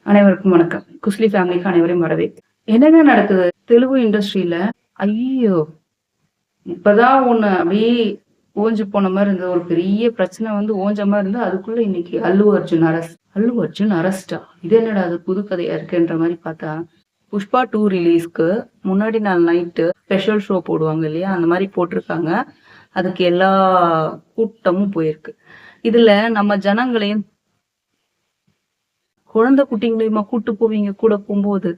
அனைவருக்கும் வணக்கம். குஸ்லி ஃபேமிலிக்கு அனைவரையும் வரவேற்கிறேன். என்னங்க நடக்குது? தெலுங்கு இண்டஸ்ட்ரியில ஐய்யயோ! இப்பதான் ஒண்ணு அப்படியே ஓஞ்சு போன மாரி இருந்தது. ஒரு பெரிய பிரச்சனை வந்து ஓஞ்ச மாரி இருந்தது. அதுக்குள்ள இன்னைக்கு அல்லு அர்ஜுன் அரெஸ்ட். அல்லு அர்ஜுன் அரெஸ்ட்டா? இது என்னடா இது புது கதையா இருக்குன்ற மாரி பார்த்தா, புஷ்பா 2 ரிலீஸ்க்கு முன்னாடி நாள் நைட்டு ஸ்பெஷல் ஷோ போடுவாங்க இல்லையா? அந்த மாரி போட்டிருக்காங்க. அதுக்கு எல்லா கூட்டமும் போயிருக்கு. இதுல நம்ம ஜனங்களையும் குழந்தை குட்டிங்களையுமா கூட்டு போவீங்க கூட போம்போது?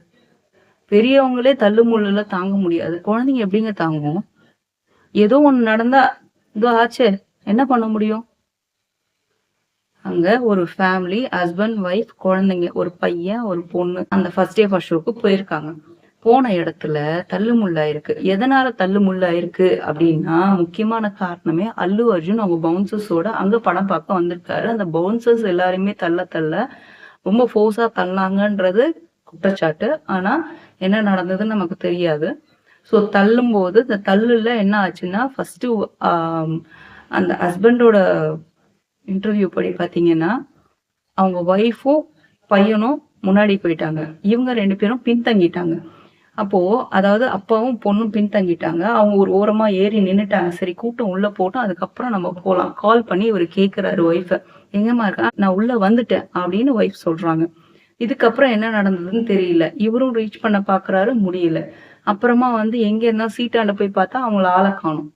பெரியவங்களே தள்ளு முள்ளுல தாங்க முடியாது. குழந்தைங்க எப்படிங்க தாங்கும்? ஏதோ ஒண்ணு நடந்தா, இதோ ஆச்சே என்ன பண்ண முடியும்? அங்க ஒரு ஃபேமிலி ஹஸ்பண்ட், ஒய்ஃப், குழந்தைங்க, ஒரு பையன், ஒரு பொண்ணு. அந்த ஃபர்ஸ்ட் டே ஃபர்ஸ்ட் ஷோக்கு போயிருக்காங்க. போன இடத்துல தள்ளு முள்ளாயிருக்கு. எதனால தள்ளு முள்ளாயிருக்கு அப்படின்னா, முக்கியமான காரணமே அல்லு அர்ஜுன் அவங்க பவுன்சர்ஸோட அங்க படம் பார்க்க வந்திருக்காரு. அந்த பவுன்சர்ஸ் எல்லாரையுமே தள்ள ரொம்ப ஃபோர்ஸா தள்ளாங்கன்றது குற்றச்சாட்டு. ஆனா என்ன நடந்ததுன்னு நமக்கு தெரியாது. ஸோ தள்ளும்போது இந்த தள்ளுல என்ன ஆச்சுன்னா ஃபர்ஸ்ட் அந்த ஹஸ்பண்டோட இன்டர்வியூ படி பார்த்தீங்கன்னா, அவங்க ஒய்ஃபும் பையனும் முன்னாடி போயிட்டாங்க. இவங்க 2 பேரும் பின்தங்கிட்டாங்க. அப்போ அதாவது அப்பாவும் பொண்ணும் பின்தங்கிட்டாங்க. அவங்க ஒரு ஓரமா ஏறி நின்னுட்டாங்க. சரி கூட்டம் உள்ள போட்டும் அதுக்கப்புறம் நம்ம போலாம். கால் பண்ணி இவரு கேட்கிறாரு ஒய்ஃப. எங்கம்மா இருக்கா? நான் உள்ள வந்துட்டேன் அப்படின்னு ஒய்ஃப் சொல்றாங்க. இதுக்கப்புறம் என்ன நடந்ததுன்னு தெரியல. இவரும் ரீச் பண்ண பார்க்குறாரு, முடியல. அப்புறமா வந்து எங்க இருந்தா சீட்டாண்ட போய் பார்த்தா அவங்கள ஆள காணோம்.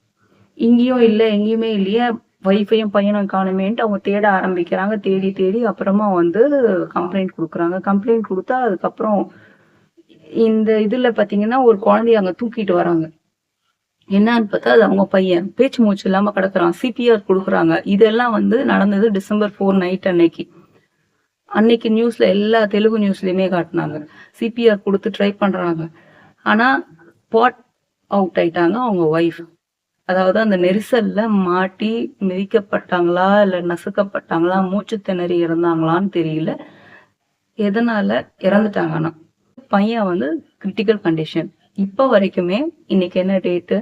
இங்கேயும் இல்ல, எங்கேயுமே இல்லையே, ஒய்ஃபையும் பையனும் காணோமேன்ட்டு அவங்க தேட ஆரம்பிக்கிறாங்க. தேடி அப்புறமா வந்து கம்ப்ளைண்ட் குடுக்குறாங்க. கம்ப்ளைண்ட் குடுத்தா அதுக்கப்புறம் இந்த இதுல பார்த்தீங்கன்னா, ஒரு குழந்தைய அங்க தூக்கிட்டு வராங்க. என்னான்னு பார்த்தா அது அவங்க பையன். பேச்சு மூச்சு இல்லாம கிடக்குறான். சிபிஆர் குடுக்குறாங்க. இதெல்லாம் வந்து நடந்தது டிசம்பர் 4 நைட் அன்னைக்கு. அன்னைக்கு நியூஸ்ல எல்லா தெலுங்கு நியூஸ்லயுமே காட்டுனாங்க. சிபிஆர் குடுத்து ட்ரை பண்றாங்க. ஆனா ஸ்பாட் அவுட் ஆயிட்டாங்க அவங்க ஒய்ஃப். அதாவது அந்த நெரிசல்ல மாட்டி மிதிக்கப்பட்டாங்களா, இல்ல நசுக்கப்பட்டாங்களா, மூச்சு திணறி இறந்தாங்களான்னு தெரியல. எதனால இறந்துட்டாங்க ஆனா. பையன் வந்து கிரிட்டிக்கல் கண்டிஷன். இப்ப வரைக்குமே இன்னைக்கு என்ன டேட்டு?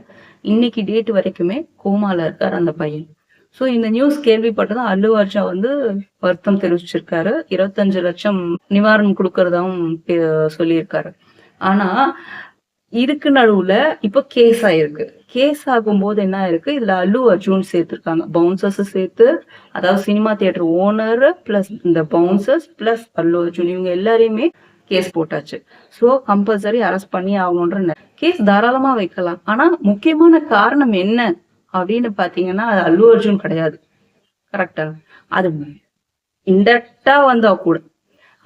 இன்னைக்கு டேட் வரைக்குமே கோமால இருக்காரு அந்த பையன். ஸோ இந்த நியூஸ் கேள்விப்பட்டதும் அல்லு அர்ஜுன் வந்து வருத்தம் தெரிவிச்சிருக்காரு. 25 லட்சம் நிவாரணம் கொடுக்கறதாவும் சொல்லியிருக்காரு. ஆனா இதுக்கு நடுவுல இப்ப கேஸ் ஆயிருக்கு. கேஸ் ஆகும்போது என்ன ஆயிருக்கு? இதுல அல்லு அர்ஜுன் சேர்த்திருக்காங்க. பவுன்சர்ஸ் சேர்த்து, அதாவது சினிமா தியேட்டர் ஓனர் பிளஸ் இந்த பவுன்சர்ஸ் பிளஸ் அல்லு அர்ஜுன் இவங்க எல்லாரையுமே கேஸ் போட்டாச்சு. ஸோ கம்பல்சரி அரெஸ்ட் பண்ணி ஆகணுன்ற கேஸ் தாராளமா வைக்கலாம். ஆனா முக்கியமான காரணம் என்ன அப்படின்னு பாத்தீங்கன்னா அது அல்லு அர்ஜுன் கிடையாது. கரெக்டா? அது இன்டெரக்டா வந்தா கூட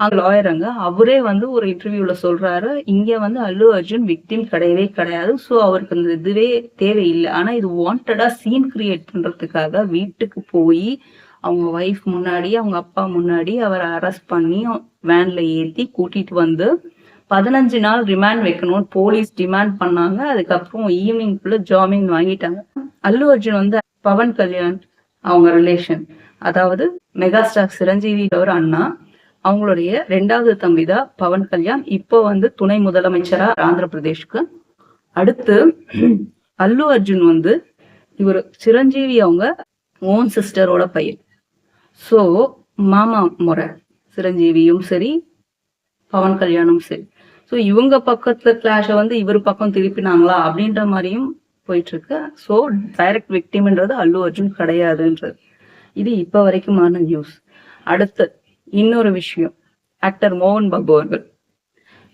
அங்க லாயருங்க அவரே வந்து ஒரு இன்டர்வியூல சொல்றாரு, இங்க வந்து அல்லு அர்ஜுன் விக்டிம் கிடையவே கிடையாது. ஸோ அவருக்கு அந்த இதுவே தேவையில்லை. ஆனா இது வாண்டடா சீன் கிரியேட் பண்றதுக்காக வீட்டுக்கு போய் அவங்க ஒய்ஃப் முன்னாடி அவங்க அப்பா முன்னாடி அவரை அரெஸ்ட் பண்ணி வேன்ல ஏத்தி கூட்டிட்டு வந்து 15 நாள் ரிமாண்ட் வைக்கணும்னு போலீஸ் டிமாண்ட் பண்ணாங்க. அதுக்கப்புறம் ஈவினிங்குள்ள ஜாமீன் வாங்கிட்டாங்க. அல்லு அர்ஜுன் வந்து பவன் கல்யாண் அவங்க ரிலேஷன், அதாவது மெகாஸ்டார் சிரஞ்சீவி ஒரு அண்ணா, அவங்களுடைய 2வது தம்பி தான் பவன் கல்யாண். இப்போ வந்து துணை முதலமைச்சரா ஆந்திர பிரதேஷ்க்கு. அடுத்து அல்லு அர்ஜுன் வந்து இவர் சிரஞ்சீவி அவங்க ஓன் சிஸ்டரோட பையன். ஸோ மாமா முறை சிரஞ்சீவியும் சரி பவன் கல்யாணும் சரி. ஸோ இவங்க பக்கத்துல கிளாஷை வந்து இவர் பக்கம் திருப்பினாங்களா அப்படின்ற மாதிரியும் போயிட்டு இருக்கு. ஸோ டைரக்ட் விக்டிம்ன்றது அல்லு அர்ஜுன் கிடையாதுன்றது இது இப்ப வரைக்குமான நியூஸ். அடுத்து இன்னொரு விஷயம், ஆக்டர் மோகன் பாபு அவர்கள்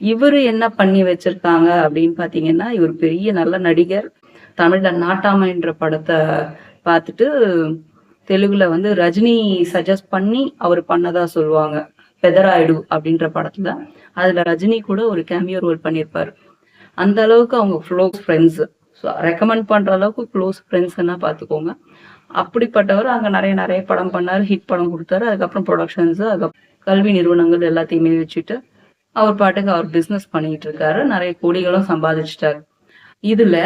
இவரு என்ன பண்ணி வச்சிருக்காங்க அப்படின்னு பாத்தீங்கன்னா, இவர் பெரிய நல்ல நடிகர். தமிழ்ல நாட்டாமைன்ற படத்தை பார்த்துட்டு தெலுங்குல வந்து ரஜினி சஜஸ்ட் பண்ணி அவர் பண்ணதா சொல்லுவாங்க. பெதராயுடு அப்படின்ற படத்துல அதுல ரஜினி கூட ஒரு கேமியோ ரோல் பண்ணியிருப்பாரு. அந்த அளவுக்கு அவங்க க்ளோஸ் ஃப்ரெண்ட்ஸ். ஸோ ரெக்கமெண்ட் பண்ற அளவுக்கு க்ளோஸ் ஃப்ரெண்ட்ஸ்ன்னா பாத்துக்கோங்க. அப்படிப்பட்டவர் அங்க நிறைய படம் பண்ணாரு, ஹிட் படம் கொடுத்தாரு. அதுக்கப்புறம் ப்ரொடக்ஷன்ஸ், கல்வி நிறுவனங்கள் எல்லாத்தையுமே வச்சுட்டு அவர் பாட்டுக்கு அவர் பிசினஸ் பண்ணிட்டு இருக்காரு. நிறைய கோடிகளும் சம்பாதிச்சிட்டாரு. இதுல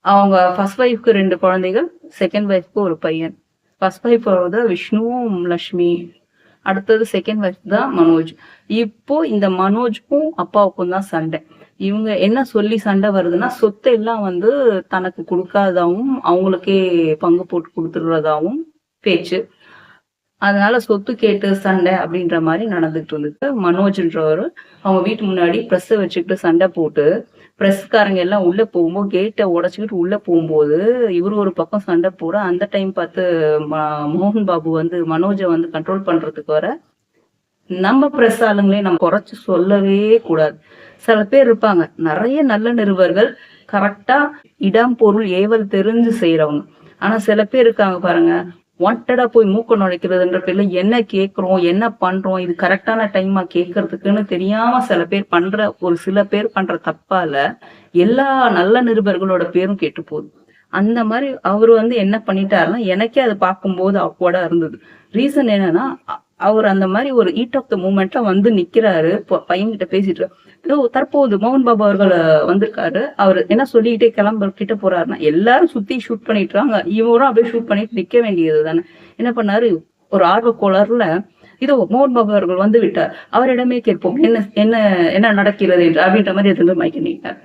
அவங்க ஃபர்ஸ்ட் ஒய்ஃப்க்கு 2 குழந்தைகள், செகண்ட் ஒய்ஃப்க்கு ஒரு பையன். ஃபர்ஸ்ட் ஒய்ஃப் விஷ்ணுவும் லட்சுமி, அடுத்தது செகண்ட் ஒய்ஃப் தான் மனோஜ். இப்போ இந்த மனோஜ்க்கும் அப்பாவுக்கும் தான் சண்டை. இவங்க என்ன சொல்லி சண்டை வருதுன்னா, சொத்தை எல்லாம் வந்து தனக்கு கொடுக்காததாவும் அவங்களுக்கே பங்கு போட்டு கொடுத்துடுறதாவும் பேச்சு. அதனால சொத்து கேட்டு சண்டை அப்படின்ற மாதிரி நடந்துட்டு இருந்துச்சு. மனோஜ்ன்றவரு அவங்க வீட்டு முன்னாடி பிரஸ் வச்சுக்கிட்டு சண்டை போட்டு பிரஸ்காரங்க எல்லாம் உள்ள போகும்போது கேட்டை உடைச்சுக்கிட்டு உள்ள போகும்போது இவரு ஒரு பக்கம் சண்டை போட அந்த டைம் பார்த்து மோகன் பாபு வந்து மனோஜை வந்து கண்ட்ரோல் பண்றதுக்கு வர நம்ம பிரஸ் ஆளுங்களே நம்ம குறைச்சு சொல்லவே கூடாது. சில பேர் இருப்பாங்க நிறைய நல்ல நிருபர்கள் கரெக்டா இடம் பொருள் ஏவல் தெரிஞ்சு செய்யறவங்க. ஆனா சில பேர் இருக்காங்க பாருங்க, வாண்டடா போய் மூக்க நுழைக்கிறதுன்ற பேர்ல என்ன கேட்கிறோம் என்ன பண்றோம் இது கரெக்டான டைமா கேட்கறதுக்குன்னு தெரியாம சில பேர் பண்ற ஒரு சில பேர் பண்ற தப்பால எல்லா நல்ல நிருபர்களோட பேரும் கேட்டு போகுது. அந்த மாதிரி அவரு வந்து என்ன பண்ணிட்டாருன்னா எனக்கே அதை பார்க்கும்போது அக்வர்டா இருந்தது. ரீசன் என்னன்னா அவர் அந்த மாதிரி ஒரு ஈட் ஆஃப் த மூமெண்ட்ல வந்து நிக்கிறாரு, பையன்கிட்ட பேசிட்டு தற்போது மோகன் பாபு அவர்கள் வந்திருக்காரு. அவர் என்ன சொல்லிக்கிட்டே கிளம்ப கிட்ட போறாருன்னா எல்லாரும் சுத்தி ஷூட் பண்ணிட்டுறாங்க, இவரும் அப்படியே ஷூட் பண்ணிட்டு நிக்க வேண்டியது தானே. என்ன பண்ணாரு, ஒரு ஆர்வ கோளாறுல இதோ மோகன் பாபு அவர்கள் வந்து விட்டார், அவரிடமே கேட்போம் என்ன என்ன என்ன நடக்கிறது என்று அப்படின்ற மாதிரி எதுவும் மைக்க நீட்டார்.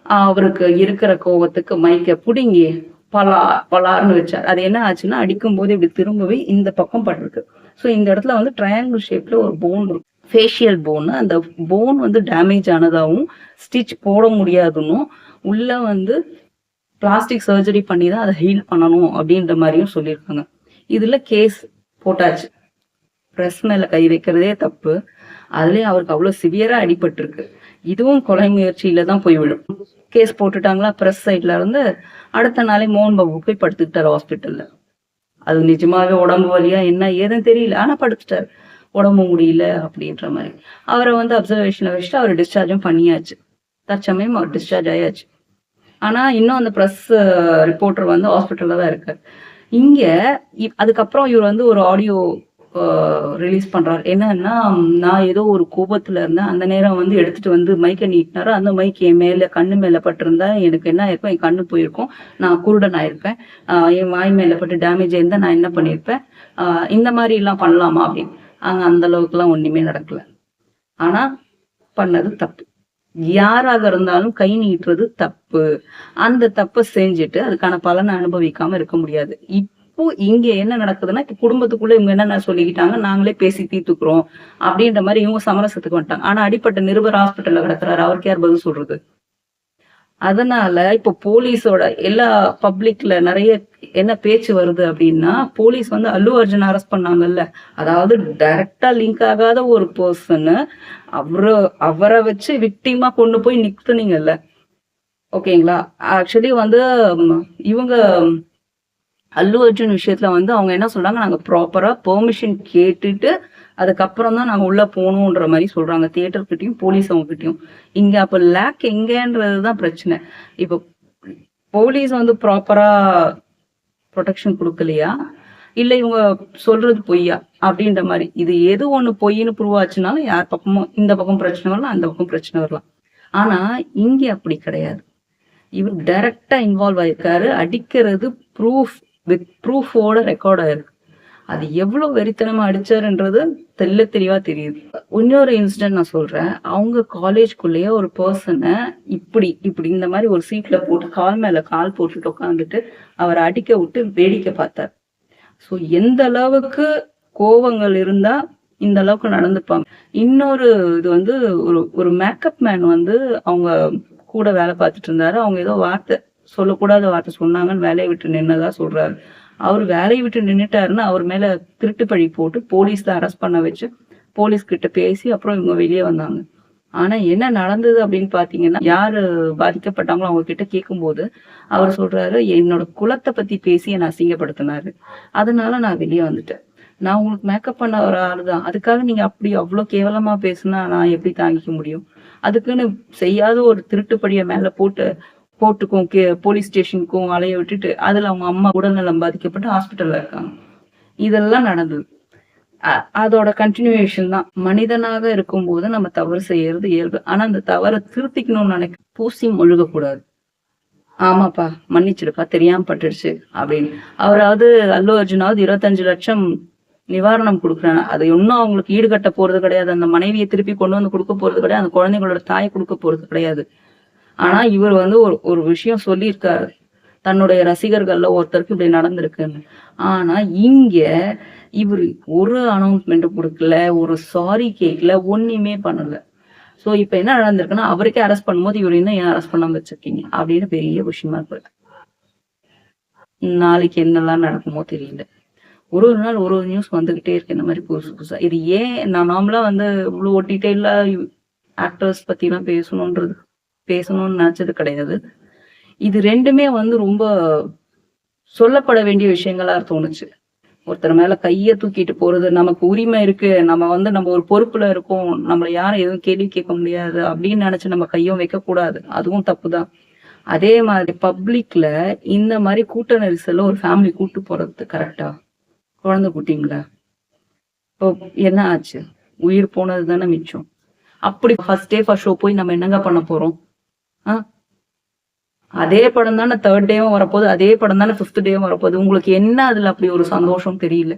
அவருக்கு இருக்கிற கோவத்துக்கு மைக்க புடுங்கி பலார்னு வச்சார். அது என்ன ஆச்சுன்னா அடிக்கும் போது இப்படி திரும்பவே இந்த பக்கம் பட்டிருக்கு. ஸோ இந்த இடத்துல வந்து ட்ரையாங்கிள் ஷேப்ல ஒரு போன் இருக்கு, ஃபேஷியல் போன். அந்த போன் வந்து டேமேஜ் ஆனதாகவும் ஸ்டிச் போட முடியாதுன்னு உள்ள வந்து பிளாஸ்டிக் சர்ஜரி பண்ணி தான் அதை ஹீல் பண்ணணும் அப்படின்ற மாதிரியும் சொல்லியிருக்காங்க. இதுல கேஸ் போட்டாச்சு. பிரஸ் மேல கை வைக்கிறதே தப்பு. அதுலயும் அவருக்கு அவ்வளவு சிவியரா அடிபட்டிருக்கு. இதுவும் கொலை முயற்சியில தான் போய் விடும். கேஸ் போட்டுட்டாங்களா பிரஸ் சைட்ல இருந்து. அடுத்த நாளே மோகன் பாபு போய் படுத்துக்கிட்டாரு ஹாஸ்பிட்டல்ல. அது நிஜமாவே உடம்பு வலியா என்ன ஏதுன்னு தெரியல, ஆனா படுத்துட்டாரு, உடம்பு முடியல அப்படின்ற மாதிரி. அவரை வந்து அப்சர்வேஷன்ல வச்சுட்டு அவர் டிஸ்சார்ஜும் பண்ணியாச்சு. தற்சமயம் அவர் டிஸ்சார்ஜ் ஆயாச்சு. ஆனா இன்னும் அந்த பிரஸ் ரிப்போர்ட்டர் வந்து ஹாஸ்பிட்டல்ல தான் இருக்காரு. இங்க அதுக்கப்புறம் இவர் வந்து ஒரு ஆடியோ ரிலீஸ் பண்றாரு. என்னன்னா, நான் ஏதோ ஒரு கோபத்துல இருந்தேன், அந்த நேரம் வந்து எடுத்துட்டு வந்து மைக்க நீட்டினாரு, அந்த மைக் என் மேல கண்ணு மேல பட்டிருந்தா எனக்கு என்ன ஆயிருக்கும், என் கண்ணு போயிருக்கும், நான் குருடன் ஆயிருப்பேன், என் வாய் மேல பட்டு டேமேஜ் ஆயிருந்தா நான் என்ன பண்ணிருப்பேன், இந்த மாதிரி எல்லாம் பண்ணலாமா அப்படின்னு. அங்க அந்த அளவுக்கு எல்லாம் ஒண்ணுமே நடக்கல. ஆனா பண்ணது தப்பு. யாராக இருந்தாலும் கை நீட்டுறது தப்பு. அந்த தப்பை செஞ்சுட்டு அதுக்கான பலனை அனுபவிக்காம இருக்க முடியாது. இப்போ இங்க என்ன நடக்குதுன்னா, இப்ப குடும்பத்துக்குள்ள இவங்க என்ன சொல்லிக்கிட்டாங்க, நாங்களே பேசி தீர்த்துக்கிறோம் அப்படின்ற மாதிரி இவங்க சமரசத்துக்கு வந்துட்டாங்க. ஆனா அடிப்பட்ட நிருபர் ஹாஸ்பிட்டல்ல கிடக்குறாரு, அவருக்கு யார் பதில் சொல்றது? அதனால இப்ப போலீஸோட எல்லா பப்ளிக்ல நிறைய என்ன பேச்சு வருது அப்படின்னா, போலீஸ் வந்து அல்லு அர்ஜுன் அரெஸ்ட் பண்ணாங்கல்ல, அதாவது டைரக்டா லிங்க் ஆகாத ஒரு பர்சன் அவரை வச்சு விக்டிமா கொண்டு போய் நிறுத்துனீங்கல்ல, ஓகேங்களா? ஆக்சுவலி வந்து இவங்க அல்லு அர்ஜுன் விஷயத்துல வந்து அவங்க என்ன சொல்றாங்க, நாங்க ப்ராப்பரா பெர்மிஷன் கேட்டுட்டு அதுக்கப்புறம் தான் நாங்க உள்ள போகணுன்ற மாதிரி சொல்றாங்க, தியேட்டர் கிட்டையும் போலீஸ் அவங்க கிட்டையும். இங்க அப்ப லேக் எங்கன்றதுதான் பிரச்சனை. இப்ப போலீஸ் வந்து ப்ராப்பரா ப்ரொடெக்ஷன் கொடுக்கலையா, இல்ல இவங்க சொல்றது பொய்யா அப்படின்ற மாதிரி. இது எது ஒண்ணு பொய்ன்னு ப்ரூவ் ஆச்சுனாலும் யார் பக்கமும் இந்த பக்கம் பிரச்சனை வரலாம், அந்த பக்கம் பிரச்சனை வரலாம். ஆனா இங்க அப்படி கிடையாது. இவர் டைரக்டா இன்வால்வ் ஆயிருக்காரு. அடிக்கிறது ப்ரூஃப் வித் ப்ரூஃபோட ரெக்கார்ட் ஆயிருக்கு. அது எவ்வளவு வெறித்தனமா அடிச்சாருன்றது தெளிவா தெரியுது. இன்னொரு இன்சிடென்ட் நான் சொல்றேன். அவங்க காலேஜ்குள்ளேயே ஒரு பர்சனை இப்படி இந்த மாதிரி ஒரு சீட்ல போட்டு கால் மேல கால் போட்டுட்டு உட்காந்துட்டு அவரை அடிக்க விட்டு வேடிக்கை பார்த்தார். ஸோ எந்த அளவுக்கு கோபங்கள் இருந்தா இந்த அளவுக்கு நடந்துப்பாங்க. இன்னொரு இது வந்து ஒரு மேக்கப் மேன் வந்து அவங்க கூட வேலை பார்த்துட்டு இருந்தாரு. அவங்க ஏதோ வார்த்தை சொல்லக்கூடாத வார்த்தை சொன்னாங்கன்னு வேலையை விட்டு நின்னதா சொல்றாரு. அவர் வேலையை விட்டு நின்னுட்டாருன்னு அவர் மேல திருட்டு பழி போட்டு போலீஸ்ல அரெஸ்ட் பண்ண வச்சு போலீஸ் கிட்ட பேசி அப்புறம் இவங்க வெளியே வந்தாங்க. ஆனா என்ன நடந்தது அப்படின்னு பாத்தீங்கன்னா, யாரு பாதிக்கப்பட்டாங்களோ அவங்க கிட்ட கேட்கும்போது அவர் சொல்றாரு, என்னோட குலத்தை பத்தி பேசி என்னை அசிங்கப்படுத்தினாரு, அதனால நான் வெளியே வந்துட்டேன். நான் உங்களுக்கு மேக்கப் பண்ண ஒரு ஆளுதான், அதுக்காக நீங்க அப்படி அவ்வளவு கேவலமா பேசுனா நான் எப்படி தாங்கிக்க முடியும்? அதுக்குன்னு செய்யாத ஒரு திருட்டு பழிய மேல போட்டுக்கும் போலீஸ் ஸ்டேஷனுக்கும் அலைய விட்டுட்டு அதுல அவங்க அம்மா உடல்நலம் பாதிக்கப்பட்டு ஹாஸ்பிட்டல்ல இருக்காங்க. இதெல்லாம் நடந்தது. அதோட கண்டினியூவேஷன் தான். மனிதனாக இருக்கும்போது நம்ம தவறு செய்யறது இயல்பு. ஆனா அந்த தவறை திருத்திக்கணும்னு நினைக்க பூசி முழுக கூடாது. ஆமாப்பா மன்னிச்சிடுப்பா தெரியாம பட்டுடுச்சு அப்படின்னு. அவராவது அல்லு அர்ஜுனாவது 25 லட்சம் நிவாரணம் கொடுக்குறாங்க. அதை இன்னும் அவங்களுக்கு ஈடுகட்ட போறது கிடையாது. அந்த மனைவியை திருப்பி கொண்டு வந்து கொடுக்க போறது கிடையாது. அந்த குழந்தைங்களோட தாயை கொடுக்க போறது கிடையாது. ஆனா இவர் வந்து ஒரு விஷயம் சொல்லியிருக்காரு, தன்னுடைய ரசிகர்கள்ல ஒருத்தருக்கு இப்படி நடந்திருக்குன்னு. ஆனா இங்க இவரு ஒரு அனௌன்ஸ்மெண்ட் கொடுக்கல, ஒரு சாரி கேட்கல, ஒண்ணுமே பண்ணல. சோ இப்ப என்ன நடந்திருக்குன்னா, அவருக்கே அரெஸ்ட் பண்ணும்போது இவரு இன்னும் ஏன் அரெஸ்ட் பண்ணாம வச்சிருக்கீங்க அப்படின்னு பெரிய விஷயமா இருக்கு. நாளைக்கு என்னெல்லாம் நடக்குமோ தெரியல. ஒரு ஒரு நாள் ஒரு ஒரு நியூஸ் வந்துகிட்டே இருக்கு இந்த மாதிரி புதுசு புதுசா. இது ஏன் நான் நார்மலா வந்து இவ்வளவு டீட்டெயிலா ஆக்டர்ஸ் பத்தி எல்லாம் பேசணும்னு நினைச்சது கிடையாது. இது ரெண்டுமே வந்து ரொம்ப சொல்லப்பட வேண்டிய விஷயங்களா தோணுச்சு. ஒருத்தர் மேல கைய தூக்கிட்டு போறது, நமக்கு உரிமை இருக்கு. நம்ம ஒரு பொறுப்புல இருக்கோம். நம்மள யாரும் எதுவும் கேள்வி கேட்க முடியாது அப்படின்னு நினைச்சு நம்ம கையும் வைக்கக்கூடாது. அதுவும் தப்புதான். அதே மாதிரி பப்ளிக்ல இந்த மாதிரி கூட்ட நெரிசல்ல ஒரு ஃபேமிலி கூட்டு போறது கரெக்ட்டா? குழந்தை குட்டிங்கள. இப்போ என்ன ஆச்சு? உயிர் போனது தானே மிச்சம். அப்படி ஃபர்ஸ்ட் டே ஃபர்ஸ்ட் ஷோ போய் நம்ம என்னங்க பண்ண போறோம்? ஆ? அதே படம் தானே 3 டேவும் வரப்போகுது. அதே படம் தானே 5த் டேவும் வரப்போகுது. உங்களுக்கு என்ன அதுல அப்படி ஒரு சந்தோஷம் தெரியல.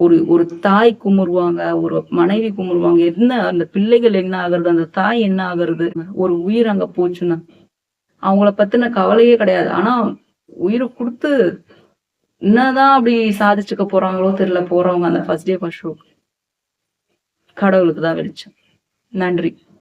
ஒரு ஒரு தாய் குமுறுவாங்க, ஒரு மனைவி குமுறுவாங்க. என்ன அந்த பிள்ளைகள் என்ன ஆகுறது? அந்த தாய் என்ன ஆகுறது? ஒரு உயிர் அங்க போச்சுன்னா, அவங்கள பத்தின கவலையே கிடையாது. ஆனா உயிர குடுத்து என்னதான் அப்படி சாதிச்சுக்க போறாங்களோ தெரியல போறவங்க அந்த ஃபர்ஸ்ட் டே ஃபர்ஸ்ட் ஷோ. கடவுளுக்கு தான் வெளிச்சம். நன்றி.